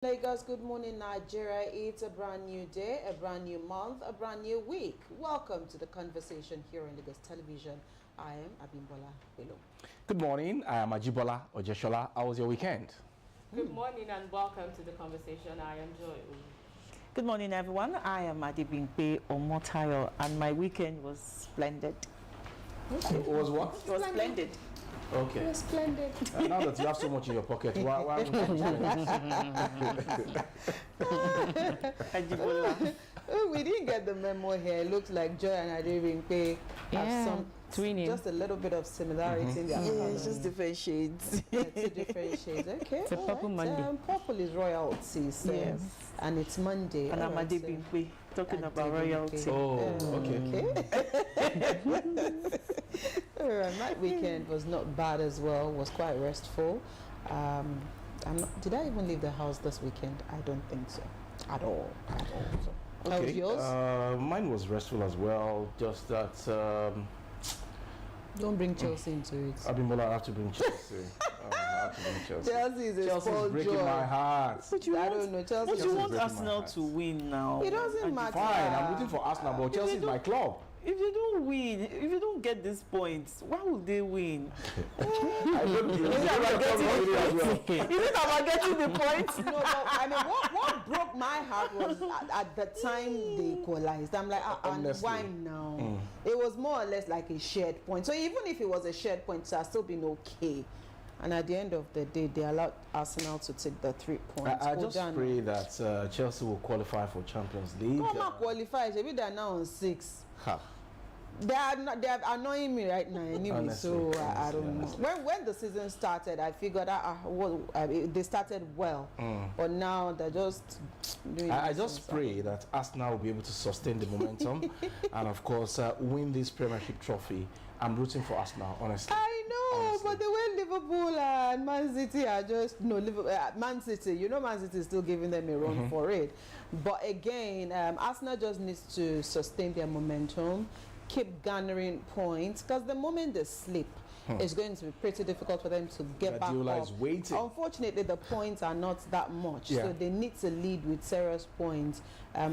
Lagos, good morning Nigeria. It's a brand new day, a brand new month, a brand new week. Welcome to the conversation here on Lagos Television. I am Abimbola Bello. Good morning, I am Ajibola Ojeshola. How was your weekend? Good morning and welcome to the conversation. I am Joy. Good morning everyone, I am Adibimpe Omotayo and my weekend was splendid. It was what? It was splendid. Okay. You're splendid. Now that you have so much in your pocket, why would you Ajibola. We didn't get the memo here. It looks like Joy and Adibimpe have some twinning. Just a little bit of similarity in their colors. It's just different shades. Two different shades. Okay. It's a purple Monday. Purple is royalty, so, Yes. and it's Monday. And I'm All right, so- Adibimpe talking about Adibimpe. royalty. Oh, okay. My weekend was not bad as well. Was quite restful. Did I even leave the house this weekend? I don't think so. At all. So, how was yours? Mine was restful as well. Just that Don't bring Chelsea into it. Abimbola, I have to bring Chelsea. I have to bring Chelsea. Chelsea is a Chelsea's spoiled breaking joy. my heart. But you I want, don't know. Chelsea. but you Chelsea's want breaking my Arsenal heart. to win now. It doesn't matter. Fine, I'm rooting for Arsenal, but Chelsea is my club. If you don't win, if you don't get these points, why would they win? I don't believe Is it about getting the points? No, but I mean, what broke my heart was at the time they equalized. I'm like, and Honestly. why now? It was more or less like a shared point. So even if it was a shared point, it would have still been okay. And at the end of the day, they allowed Arsenal to take the 3 points. I just pray that Chelsea will qualify for Champions League. Come on, qualify. Maybe they're now on 6. Ha. They are annoying me right now anyway. Honestly, so I don't know. honestly. When the season started, I figured they started well, but now they're just doing. I just pray that Arsenal will be able to sustain the momentum and, of course, win this Premiership trophy. I'm rooting for Arsenal, honestly. I know, Honestly. but the way Liverpool and Man City are just Man City. You know, Man City is still giving them a run for it. But again, Arsenal just needs to sustain their momentum, keep garnering points, because the moment they slip, it's going to be pretty difficult for them to get back Guardiola up. is waiting. Unfortunately, the points are not that much, Yeah. so they need to lead with serious points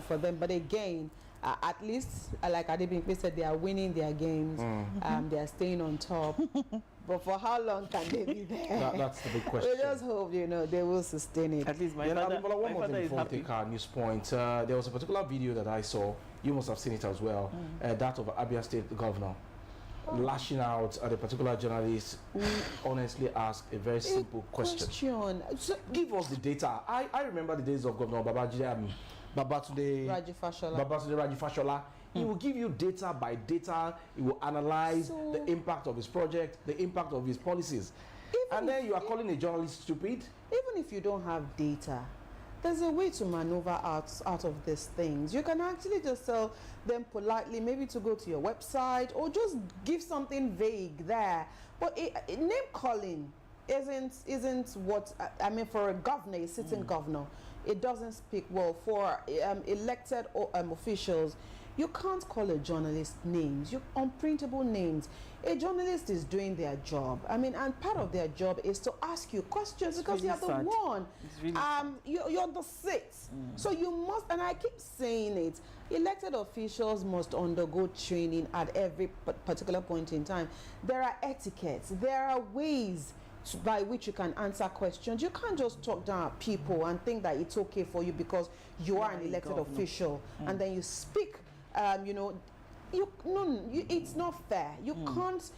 for them. But again, at least, like Adibimpe said, they are winning their games. They are staying on top. But for how long can they be there? That's the big question. We just hope, they will sustain it. At least my Then, father, Abimbola, one my more father thing is before we happy. take our news point. There was a particular video that I saw. You must have seen it as well. That of Abia State Governor lashing out at a particular journalist who honestly asked a very simple question. So, Give us the data. I remember the days of Governor Babatunde Raji Fashola. Raji Fashola. He will give you data by data. He will analyze the impact of his project, the impact of his policies. And then you are calling a journalist stupid? Even if you don't have data, there's a way to maneuver out of these things. You can actually just tell them politely, maybe to go to your website, or just give something vague there. But name calling isn't what I mean for a governor, a sitting governor. It doesn't speak well for elected officials. You can't call a journalist names, unprintable names. A journalist is doing their job. I mean, and part of their job is to ask you questions because really you're the sad. one. It's really You're the seat. So you must, and I keep saying it, elected officials must undergo training at every particular point in time. There are etiquettes, there are ways by which you can answer questions. You can't just talk down at people and think that it's okay for you because you are an elected official and then you speak it's not fair. You can't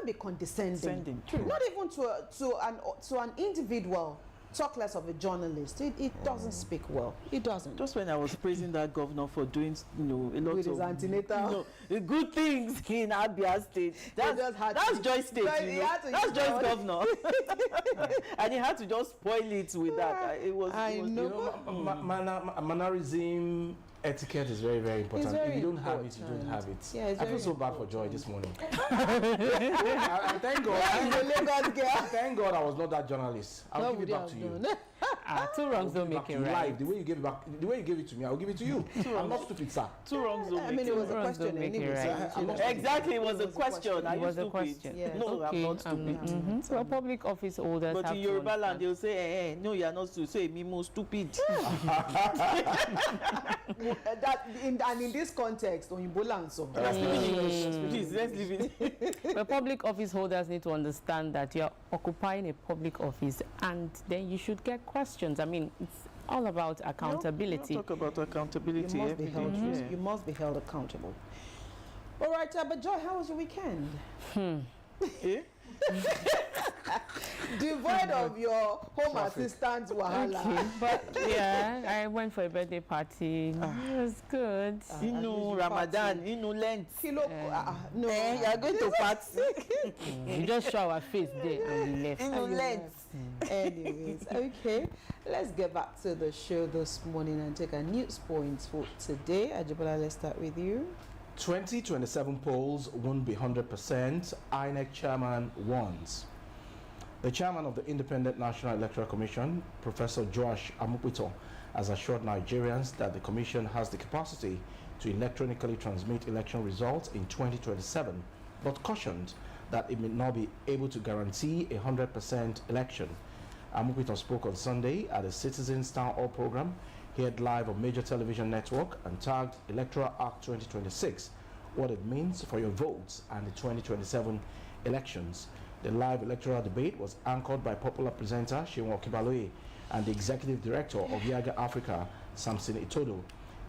be condescending. Not even to an individual, talk less of a journalist. It doesn't speak well. It doesn't. Just when I was praising that governor for doing, a lot With his of antenatal. good things in Abia State. That's Joyce State. That's Joyce governor, and he had to just spoil it with that. Mannerism, etiquette is very, very important. Very if you don't have it, you don't have it. Yeah, it's I feel very so bad for Joy this morning. Thank Lagos girl. God I was not that journalist. I'll give it back to you. Two wrongs don't make it right. Live. The way you gave it back, the way you gave it to me, I'll give it to you. I'm not stupid, sir. Two wrongs don't make it right. I mean, it was a question anyway. Exactly, it was a question. It was a question. Yes. No, I'm not stupid. So public office holders But have in to Yoruba land, understand. they'll say, no, you are not stupid. Say, me more stupid. And in this context, on Ibola so. Let's leave it in English. Please, let's leave it. But public office holders need to understand that you're occupying a public office and then you should get questions. I mean, it's all about accountability. Talk about accountability. You must be held. Yeah. You must be held accountable. All right, but Joy, how was your weekend? Eh? Devoid of your home assistant wahala. Okay, but yeah, I went for a birthday party. It was good. You know, Ramadan, you know, Lent. No, You are going to party. We just show our face there and we left. You know, Lent. Anyways, okay, let's get back to the show this morning and take our news points for today. Ajibola, let's start with you. 2027 polls won't be 100%. INEC chairman warns. The chairman of the Independent National Electoral Commission, Professor Joash Amukpito, has assured Nigerians that the commission has the capacity to electronically transmit election results in 2027, but cautioned that it may not be able to guarantee a 100% election. Amukpito spoke on Sunday at a Citizens Town Hall program aired live on major television network and tagged Electoral Act 2026, what it means for your votes and the 2027 elections. The live electoral debate was anchored by popular presenter Seun Okibaloye and the executive director of Yaga Africa, Samson Itodo.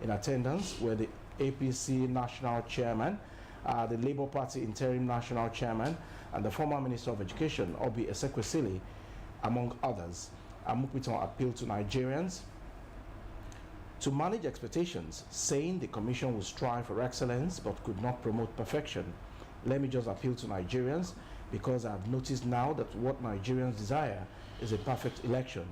In attendance were the APC national chairman, the Labour Party interim national chairman, and the former Minister of Education, Obi Ezekwesili, among others. Amukpito appealed to Nigerians to manage expectations, saying the commission will strive for excellence but could not promote perfection. Let me just appeal to Nigerians, because I've noticed now that what Nigerians desire is a perfect election,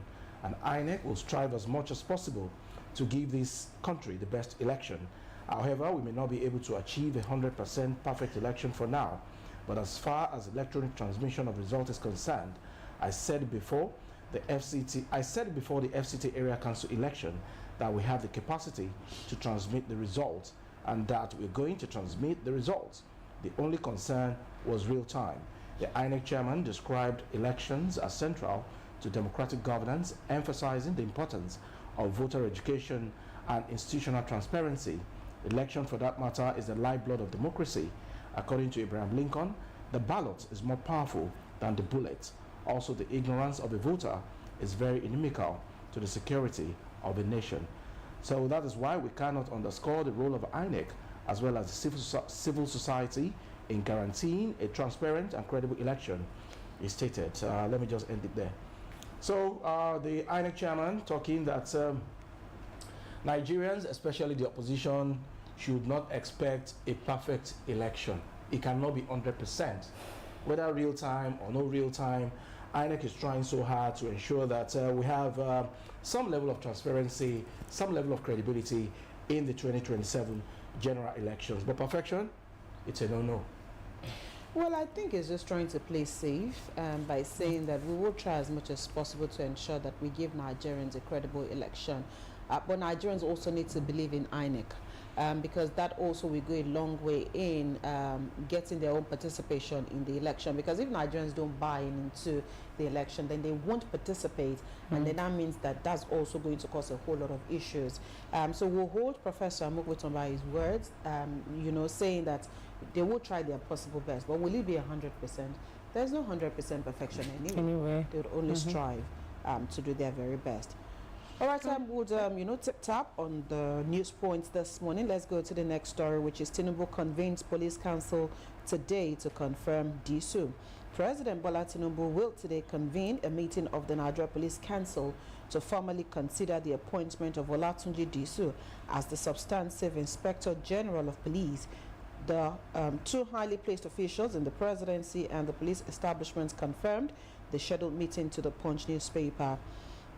and INEC will strive as much as possible to give this country the best election. However, we may not be able to achieve a 100% perfect election for now, but as far as electronic transmission of results is concerned, I said it before the FCT Area Council election that we have the capacity to transmit the results and that we're going to transmit the results. The only concern was real time. The INEC chairman described elections as central to democratic governance, emphasizing the importance of voter education and institutional transparency. Election, for that matter, is the lifeblood of democracy. According to Abraham Lincoln, the ballot is more powerful than the bullet. Also, the ignorance of a voter is very inimical to the security of a nation. So that is why we cannot underscore the role of INEC as well as the civil society in guaranteeing a transparent and credible election, he stated. Let me just end it there. So the INEC chairman talking that Nigerians, especially the opposition, should not expect a perfect election. It cannot be 100%. Whether real time or no real time, INEC is trying so hard to ensure that we have some level of transparency, some level of credibility in the 2027 general elections. But perfection, it's a no-no. Well, I think it's just trying to play safe by saying that we will try as much as possible to ensure that we give Nigerians a credible election. But Nigerians also need to believe in INEC. Because that also will go a long way in getting their own participation in the election. Because if Nigerians don't buy into the election, then they won't participate, and then that means that that's also going to cause a whole lot of issues. So we'll hold Professor Amukpito by his words, saying that they will try their possible best, but will it be 100%? There's no 100% perfection anyway. They would only strive to do their very best. All right, would tip-tap on the news points this morning. Let's go to the next story, which is Tinubu convenes Police Council today to confirm DSU. President Bola Tinubu will today convene a meeting of the Nigeria Police Council to formally consider the appointment of Olatunji DSU as the substantive Inspector General of Police. The two highly placed officials in the presidency and the police establishments confirmed the scheduled meeting to the Punch newspaper.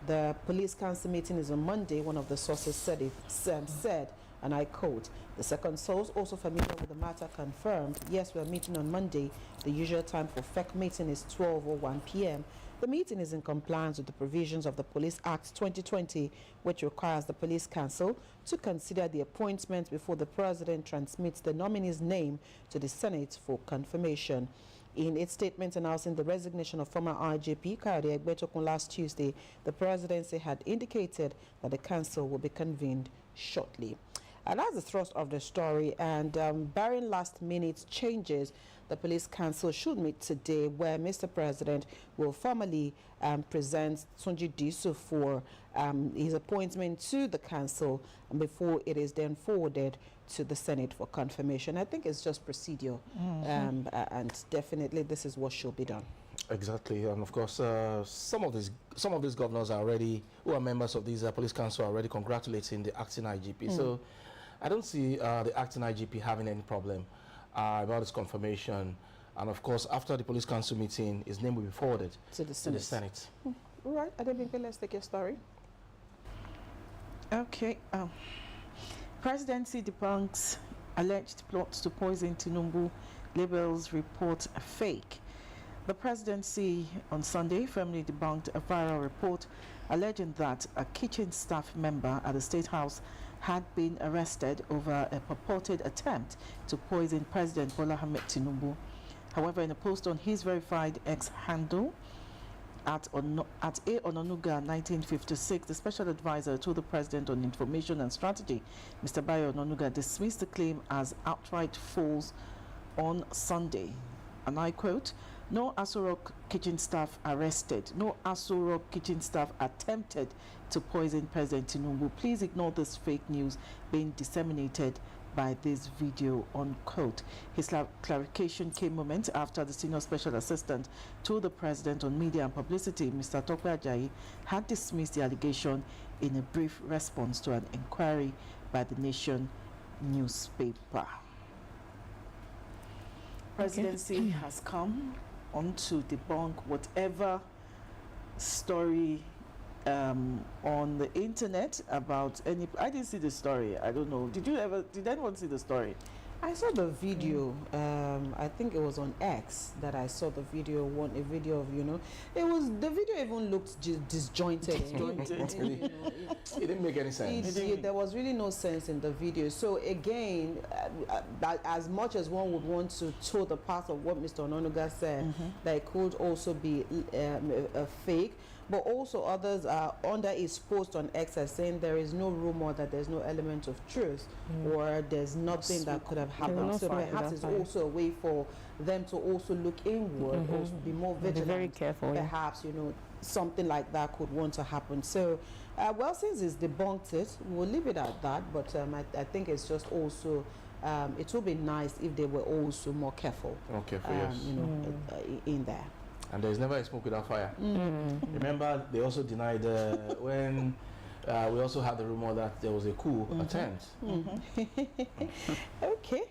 The police council meeting is on Monday, one of the sources said, and I quote, the second source, also familiar with the matter, confirmed, yes, we're meeting on Monday. The usual time for FEC meeting is 12 or 1 p.m. The meeting is in compliance with the provisions of the Police Act 2020, which requires the Police Council to consider the appointment before the President transmits the nominee's name to the Senate for confirmation. In its statement announcing the resignation of former IGP Kayode Egbetokun last Tuesday, the presidency had indicated that the council will be convened shortly. And that's the thrust of the story. And barring last-minute changes, the Police Council should meet today, where Mr. President will formally present Tunji Disu for his appointment to the council before it is then forwarded to the Senate for confirmation. I think it's just procedure, and definitely this is what should be done. Exactly, and of course, some of these governors are already, who are members of these police council, are already congratulating the acting IGP. So, I don't see the acting IGP having any problem about his confirmation. And of course, after the police council meeting, his name will be forwarded to the Senate. All right, Adebimpe, let's take your story. Okay. Presidency debunks alleged plots to poison Tinubu, labels report fake. The presidency on Sunday firmly debunked a viral report alleging that a kitchen staff member at the State House had been arrested over a purported attempt to poison President Bola Ahmed Tinubu. However, in a post on his verified X handle, at A. Ononuga 1956, the special advisor to the President on Information and Strategy, Mr. Bayo Ononuga, dismissed the claim as outright false on Sunday. And I quote, "No Aso Rock kitchen staff arrested. No Aso Rock kitchen staff attempted to poison President Tinubu. Please ignore this fake news being disseminated by this video," unquote. His clarification came moments after the senior special assistant to the President on Media and Publicity, Mr. Tope Ajayi, had dismissed the allegation in a brief response to an inquiry by the Nation newspaper. Presidency has come on to debunk whatever story on the internet about any. I didn't see the story. I don't know. Did anyone see the story? I saw the video. I think it was on X that I saw the video. A video of, it was, the video even looked disjointed. It didn't make any sense. There was really no sense in the video. So again, as much as one would want to toe the path of what Mr. Ononuga said, that it could also be a fake. But also others are under his post on X as saying there is no rumor that there's no element of truth or there's nothing that could have happened. So perhaps it's also a way for them to also look inward, also be more vigilant. Be very careful. Perhaps, something like that could want to happen. So, well, since it's debunked it, we'll leave it at that. But I think it's just also, it would be nice if they were also more careful. Okay, yes. In there. And there's never a smoke without fire. Remember, they also denied when we also had the rumor that there was a coup attempt. Okay.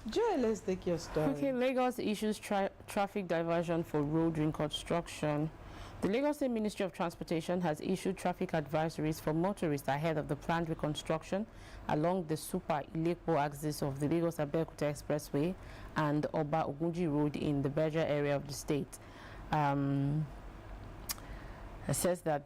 Joy, let's take your story. Okay, Lagos issues traffic diversion for road reconstruction. The Lagos State Ministry of Transportation has issued traffic advisories for motorists ahead of the planned reconstruction along the Super Ilekpo axis of the Lagos-Abeokuta Expressway and Oba Ogunji Road in the Berger area of the state. It says that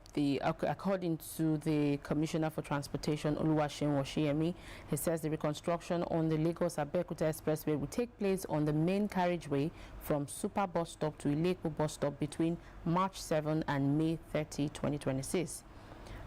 according to the Commissioner for Transportation, Oluwaseun Oshiyemi, he says the reconstruction on the Lagos-Abeokuta Expressway will take place on the main carriageway from Super Bus Stop to Ilekpo Bus Stop between March 7 and May 30, 2026.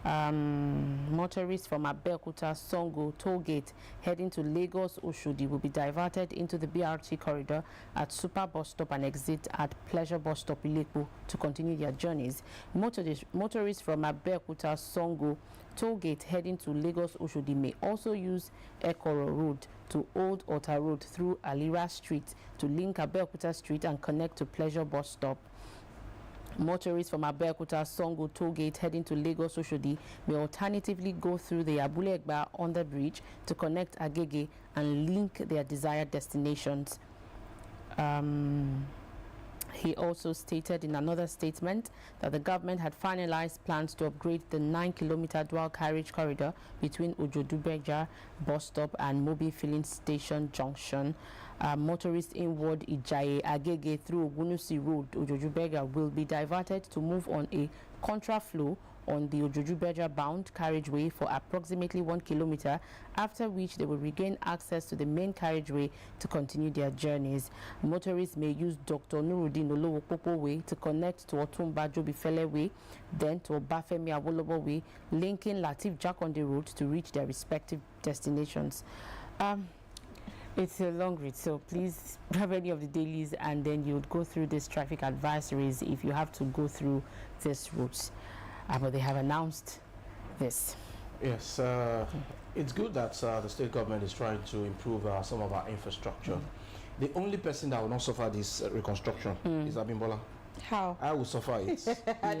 Motorists from Abeokuta Songo Tollgate heading to Lagos Oshodi will be diverted into the BRT corridor at Super Bus Stop and exit at Pleasure Bus Stop Ilekpo to continue their journeys. Motorists from Abeokuta Songo Tollgate heading to Lagos Oshodi may also use Ekoro Road to Old Ota Road through Alira Street to link Abeokuta Street and connect to Pleasure Bus Stop. Motorists from Abeokuta Songo Tollgate heading to Lagos Oshodi may alternatively go through the Abule Egba under bridge to connect Agege and link their desired destinations. He also stated in another statement that the government had finalized plans to upgrade the 9-kilometer dual carriage corridor between Ojodubeja bus stop and Mobi filling station junction. Motorists inward Ijaye Agege through Ogunusi Road, Ojodubeja, will be diverted to move on a contraflow on the Ojodubeja bound carriageway for approximately 1 kilometer, after which they will regain access to the main carriageway to continue their journeys. Motorists may use Dr. Nuruddin Olowopopo Way to connect to Otumba Jobifele Way, then to Obafemi Awolowo Way, linking Latif Jakonde Road to reach their respective destinations. It's a long read, so please grab any of the dailies and then you would go through these traffic advisories if you have to go through these routes. But they have announced this. Yes, it's good that the state government is trying to improve some of our infrastructure. The only person that will not suffer this reconstruction is Abimbola. How? I will suffer it.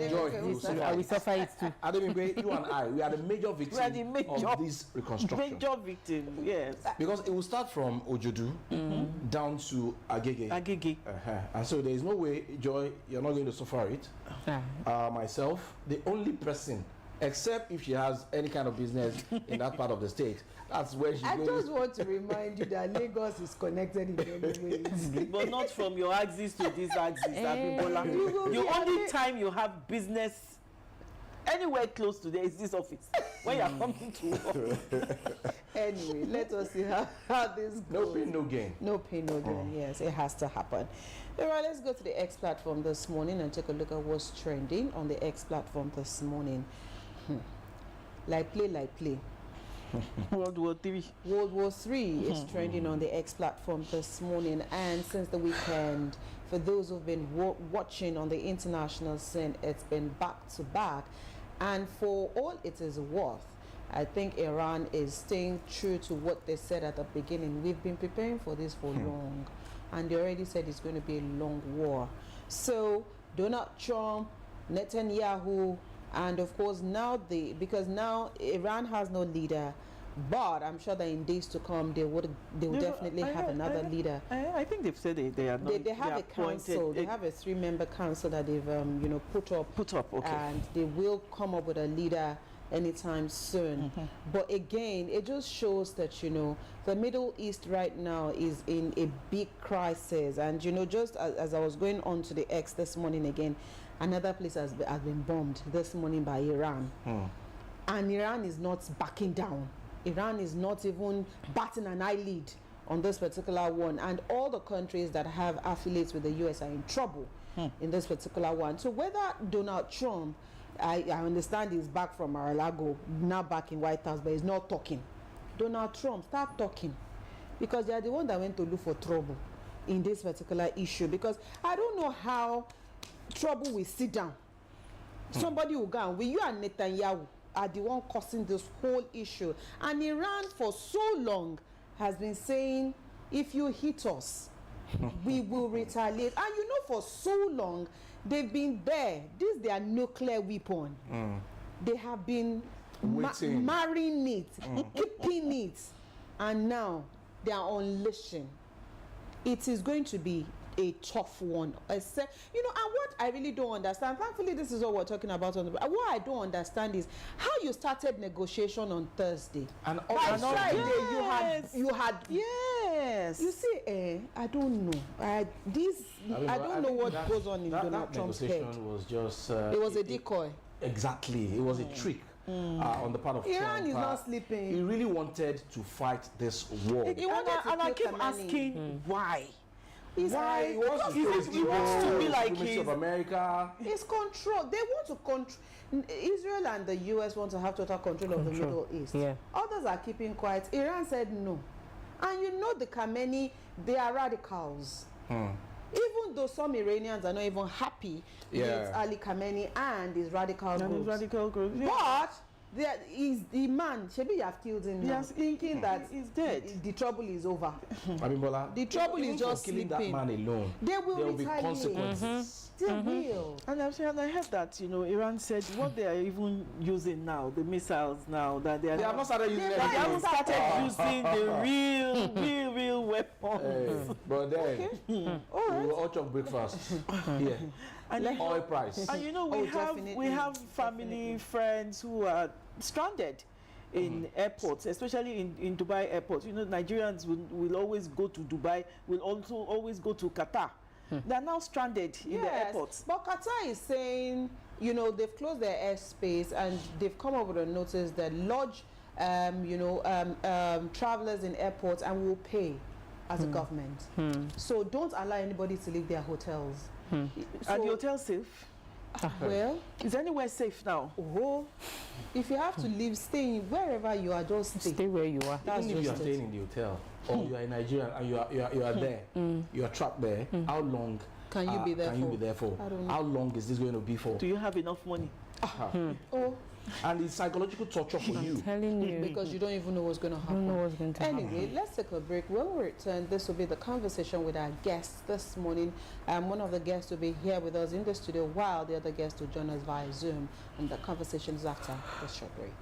Joy, you will suffer I will it. suffer it too. Ademingbe, you and I, we are the major victim of this reconstruction. Major victim, yes. Because it will start from Ojodu down to Agege. Agege. And so there is no way, Joy, you're not going to suffer it. Myself, the only person, except if she has any kind of business in that part of the state, that's where she's I going. just want to remind you that Lagos is connected in many ways. But not from your axis to this axis, Abimbola. The only time you have business anywhere close to there is this office. When you are coming to work. Anyway, let us see how this goes. No pain, no gain. No pain, no gain. Yes, it has to happen. All right, let's go to the X platform this morning and take a look at what's trending on the X platform this morning. Like play. World War III. World War III is trending on the X platform this morning, and since the weekend, for those who've been watching on the international scene, it's been back to back, and for all it is worth, I think Iran is staying true to what they said at the beginning. We've been preparing for this for long, and they already said it's going to be a long war. So Donald Trump, Netanyahu, and of course because now Iran has no leader, but I'm sure that in days to come they will definitely have another leader. I think they've said they are not. They have a council. They have a 3-member council that they've put up. Okay. And they will come up with a leader anytime soon. But again, it just shows that the Middle East right now is in a big crisis. And just as I was going on to the X this morning again, another place has been bombed this morning by Iran. And Iran is not backing down. Iran is not even batting an eyelid on this particular one. And all the countries that have affiliates with the US are in trouble in this particular one. So whether Donald Trump, I understand he's back from Mar-a-Lago, now back in White House, but he's not talking. Donald Trump, start talking. Because they are the one that went to look for trouble in this particular issue. Because I don't know how trouble will sit down. Somebody will go, you and Netanyahu are the one causing this whole issue. And Iran for so long has been saying, if you hit us, we will retaliate. And for so long, they've been there. This is their nuclear weapon. They have been marrying it, keeping it, and now they are unleashing. It is going to be a tough one. And what I really don't understand, thankfully this is what we're talking about on the, what I don't understand is how you started negotiation on Thursday. And by Friday you had yes. You see, I don't know. I don't know what goes on in Donald Trump's head. Was just it was a decoy. Exactly, it was a trick on the part of Iran Trump. Is not sleeping. He really wanted to fight this war. And I keep asking why. Why? He wants to be like of America. It's control. They want to control. Israel and the US want to have total control of the Middle East. Yeah. Others are keeping quiet. Iran said no. And the Khamenei, they are radicals. Even though some Iranians are not even happy with Ali Khamenei and his radical groups. But the man, Shebi, you have killed him now, Yes, thinking that he's dead. the trouble is over. Abimbola, The trouble even is for just killing sleeping. that man alone. They will There will be retaliate. consequences. They will. And I heard that, you know, Iran said what they are even using now, the missiles now, that they are They have not started using They they might anything. haven't started using the real weapons. Hey, but then All we right. will all chop breakfast here. And you Oil price. And you know, Oh, definitely, we have family, friends who are stranded in airports, especially in Dubai airport. You know, Nigerians will always go to Dubai, will also always go to Qatar. They're now stranded in the airports. But Qatar is saying, you know, they've closed their airspace and they've come up with a notice that lodge, travelers in airports and will pay as a government. So don't allow anybody to leave their hotels. Are the hotels safe? Well, Is anywhere safe now? oh, if you have to leave, stay wherever you are, just stay. Stay where you are. That's Even if you are just it. staying in the hotel or you are in Nigeria and you are there, you are trapped there, how long Can you be there can you for? be there for? I don't know. How long is this going to be for? Do you have enough money? Oh, And it's psychological torture for you. Telling you. because you don't even know what's going to I don't know happen. what's going to happen. Anyway, let's take a break. When we return, this will be the conversation with our guests this morning. One of the guests will be here with us in the studio, while the other guest will join us via Zoom. And the conversation is after the short break.